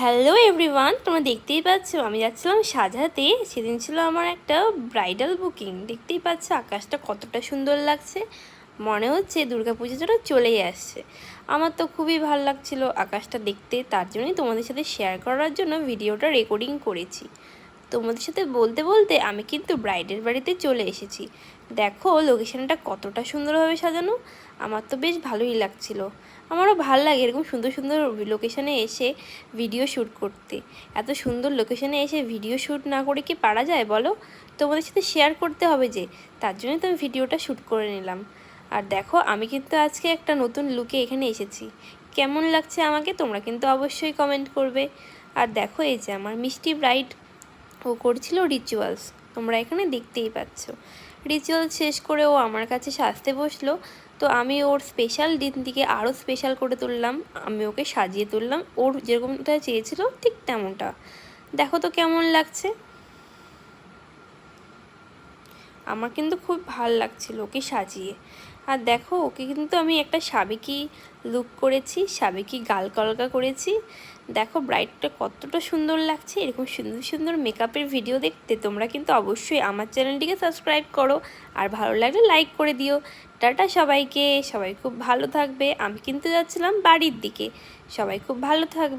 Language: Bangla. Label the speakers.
Speaker 1: হ্যালো এভরিওয়ান, তোমরা দেখতেই পাচ্ছ আমি যাচ্ছিলাম সাজাতে। সেদিন ছিল আমার একটা ব্রাইডাল বুকিং। দেখতেই পাচ্ছ আকাশটা কতটা সুন্দর লাগছে, মনে হচ্ছে দুর্গাপুজো যেন চলেই আসছে। আমার তো খুবই ভালো লাগছিল আকাশটা দেখতে, তার জন্যই তোমাদের সাথে শেয়ার করার জন্য ভিডিওটা রেকর্ডিং করেছি। তোমাদের সাথে বলতে বলতে আমি কিন্তু ব্রাইডের বাড়িতে চলে এসেছি। দেখো লোকেশনটা কতটা সুন্দরভাবে সাজানো, আমার তো বেশ ভালোই লাগছিল। আমারও ভালো লাগে এরকম সুন্দর সুন্দর লোকেশনে এসে ভিডিও শ্যুট করতে। এত সুন্দর লোকেশনে এসে ভিডিও শ্যুট না করে কি পারা যায় বলো? তোমাদের সাথে শেয়ার করতে হবে যে, তার জন্যই তো আমি ভিডিওটা শ্যুট করে নিলাম। আর দেখো আমি কিন্তু আজকে একটা নতুন লুকে এখানে এসেছি। কেমন লাগছে আমাকে তোমরা কিন্তু অবশ্যই কমেন্ট করবে। আর দেখো এই যে আমার মিষ্টি ব্রাইড, ও করছিল রিচুয়ালস, তোমরা এখানে দেখতেই পাচ্ছ। রিচুয়াল শেষ করে ও আমার কাছে সাজতে বসলো, তো আমি ওর স্পেশাল দিনটিকে আরও স্পেশাল করে তুললাম। আমি ওকে সাজিয়ে তুললাম ওর যেরকমটা চেয়েছিল ঠিক তেমনটা। দেখো তো কেমন লাগছে। আমার কিন্তু খুব ভালো লাগছিল ওকে সাজিয়ে। আর দেখো ওকে কিন্তু আমি একটা সাবেকি লুক করেছি, সাবেকি গাল কলকা করেছি। দেখো ব্রাইডটা কতটা সুন্দর লাগছে। এরকম সুন্দর সুন্দর মেকআপের ভিডিও দেখতে তোমরা কিন্তু অবশ্যই আমার চ্যানেলটিকে সাবস্ক্রাইব করো, আর ভালো লাগলে লাইক করে দিও। টাটা সবাইকে, সবাই খুব ভালো থাকবে। আমি কিন্তু যাচ্ছিলাম বাড়ির দিকে, সবাই খুব ভালো থাকবে।